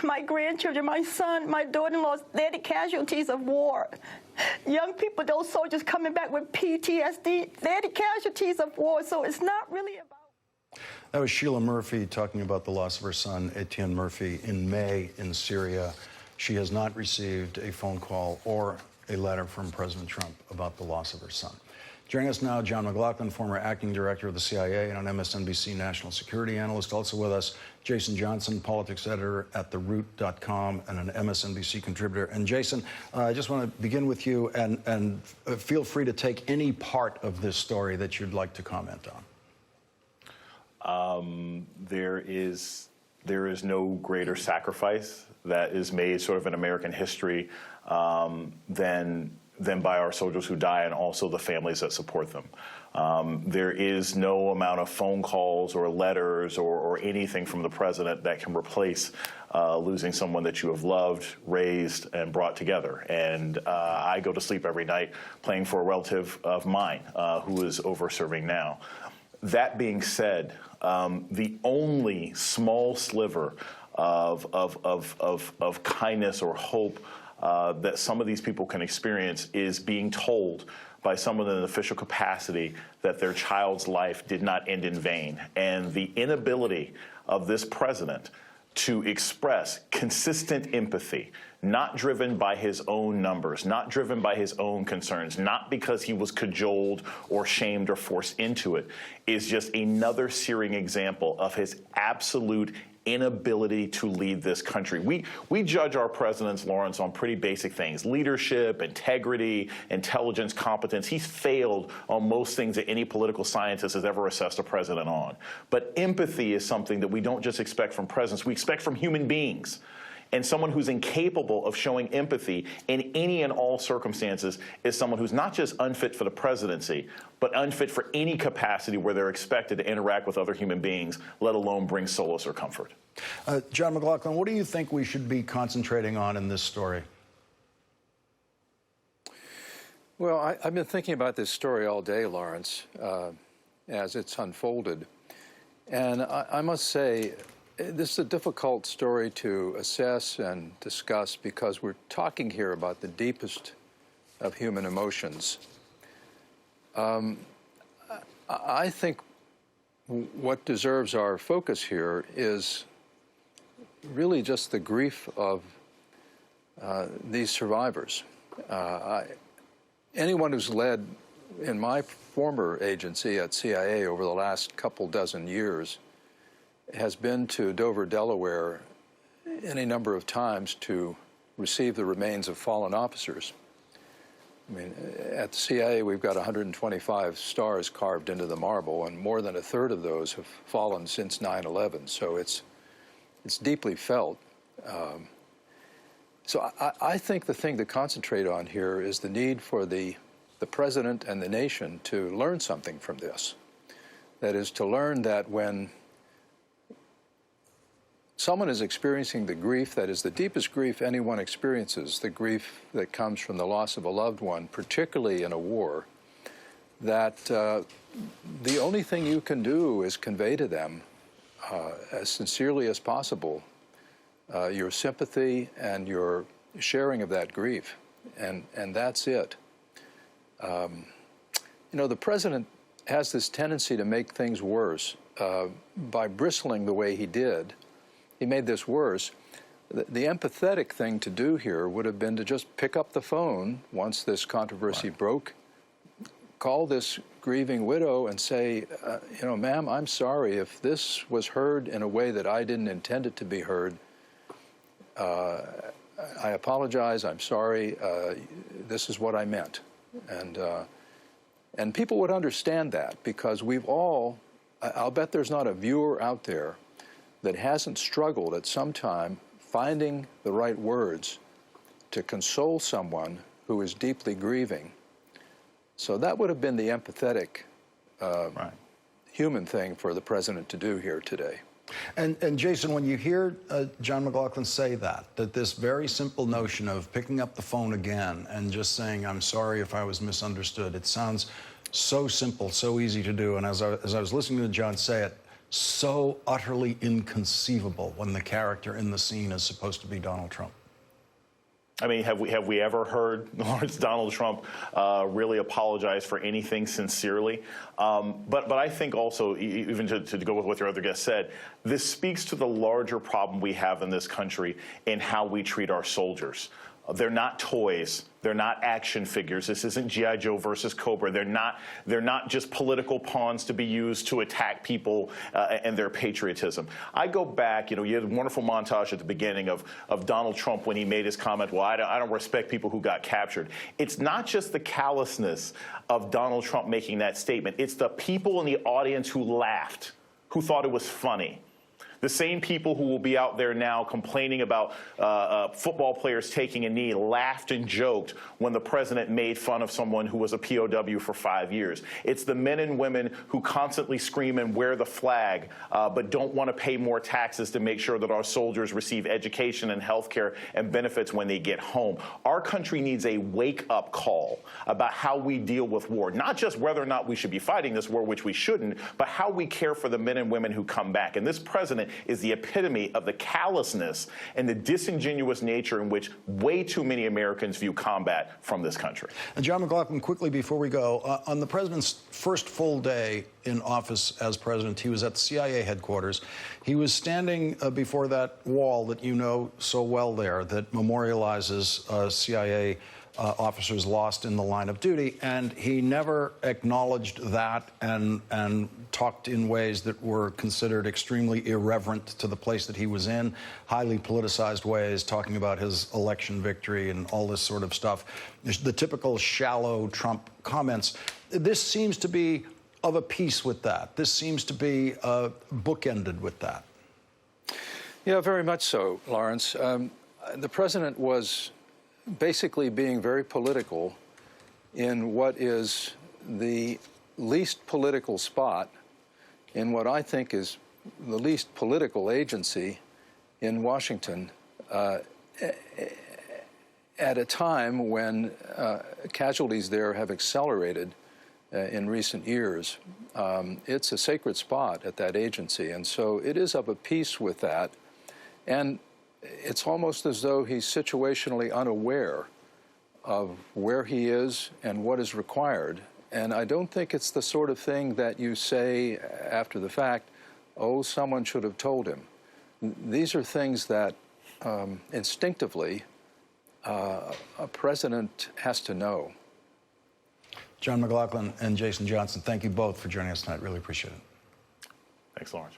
my grandchildren, my son, my daughter-in-law, they're the casualties of war. Young people, those soldiers coming back with PTSD, they're the casualties of war, so it's not really about... That was Sheila Murphy talking about the loss of her son, Etienne Murphy, in May in Syria. She has not received a phone call or a letter from President Trump about the loss of her son. Joining us now, John McLaughlin, former acting director of the CIA and an MSNBC national security analyst. Also with us, Jason Johnson, politics editor at theroot.com and an MSNBC contributor. And Jason, I just want to begin with you and feel free to take any part of this story that you'd like to comment on. There is no greater sacrifice that is made sort of in American history than by our soldiers who die and also the families that support them. There is no amount of phone calls or letters or anything from the president that can replace losing someone that you have loved, raised, and brought together. And I go to sleep every night praying for a relative of mine who is over serving now. That being said, the only small sliver of kindness or hope that some of these people can experience is being told by someone in an official capacity that their child's life did not end in vain. And the inability of this president to express consistent empathy, not driven by his own numbers, not driven by his own concerns, not because he was cajoled or shamed or forced into it, is just another searing example of his absolute inability to lead this country. We judge our presidents, Lawrence, on pretty basic things: leadership, integrity, intelligence, competence. He's failed on most things that any political scientist has ever assessed a president on. But empathy is something that we don't just expect from presidents, we expect from human beings. And someone who's incapable of showing empathy in any and all circumstances is someone who's not just unfit for the presidency, but unfit for any capacity where they're expected to interact with other human beings, let alone bring solace or comfort. John McLaughlin, what do you think we should be concentrating on in this story? Well, I've been thinking about this story all day, Lawrence, as it's unfolded. And I must say, this is a difficult story to assess and discuss because we're talking here about the deepest of human emotions. I think what deserves our focus here is really just the grief of these survivors. Anyone who's led in my former agency at CIA over the last couple dozen years has been to Dover, Delaware, any number of times to receive the remains of fallen officers. I mean, at the CIA, we've got 125 stars carved into the marble, and more than a third of those have fallen since 9/11. So it's deeply felt. So I think the thing to concentrate on here is the need for the president and the nation to learn something from this. That is, to learn that when someone is experiencing the grief that is the deepest grief anyone experiences, the grief that comes from the loss of a loved one, particularly in a war, that the only thing you can do is convey to them as sincerely as possible your sympathy and your sharing of that grief, and that's it. You know, the president has this tendency to make things worse by bristling the way he did. He made this worse. The empathetic thing to do here would have been to just pick up the phone once this controversy broke, call this grieving widow and say, you know, ma'am, I'm sorry if this was heard in a way that I didn't intend it to be heard. I apologize, I'm sorry, this is what I meant. And people would understand that, because we've all, I'll bet there's not a viewer out there that hasn't struggled at some time finding the right words to console someone who is deeply grieving. So that would have been the empathetic human thing for the president to do here today. And Jason, when you hear John McLaughlin say that this very simple notion of picking up the phone again and just saying, I'm sorry if I was misunderstood, it sounds so simple, so easy to do. And as I was listening to John say it, so utterly inconceivable when the character in the scene is supposed to be Donald Trump? I mean, have we ever heard Lawrence Donald Trump really apologize for anything sincerely? But I think also, even to go with what your other guest said, this speaks to the larger problem we have in this country in how we treat our soldiers. They're not toys. They're not action figures. This isn't G.I. Joe versus Cobra. They're not just political pawns to be used to attack people and their patriotism. I go back, you had a wonderful montage at the beginning of Donald Trump when he made his comment, well, I don't respect people who got captured. It's not just the callousness of Donald Trump making that statement. It's the people in the audience who laughed, who thought it was funny. The same people who will be out there now complaining about football players taking a knee laughed and joked when the president made fun of someone who was a POW for 5 years. It's the men and women who constantly scream and wear the flag, but don't want to pay more taxes to make sure that our soldiers receive education and health care and benefits when they get home. Our country needs a wake-up call about how we deal with war, not just whether or not we should be fighting this war, which we shouldn't, but how we care for the men and women who come back. And this president is the epitome of the callousness and the disingenuous nature in which way too many Americans view combat from this country. And John McLaughlin, quickly before we go, on the president's first full day in office as president, he was at the CIA headquarters. He was standing before that wall that you know so well there that memorializes CIA officers lost in the line of duty, and he never acknowledged that and talked in ways that were considered extremely irreverent to the place that he was in, highly politicized ways, talking about his election victory and all this sort of stuff. The typical shallow Trump comments. This seems to be of a piece with that. This seems to be bookended with that. Yeah, very much so, Lawrence. The president was basically being very political in what is the least political spot in what I think is the least political agency in Washington at a time when casualties there have accelerated in recent years. It's a sacred spot at that agency, and so it is of a piece with that. And it's almost as though he's situationally unaware of where he is and what is required. And I don't think it's the sort of thing that you say after the fact, oh, someone should have told him. These are things that instinctively a president has to know. John McLaughlin and Jason Johnson, thank you both for joining us tonight. Really appreciate it. Thanks, Lawrence.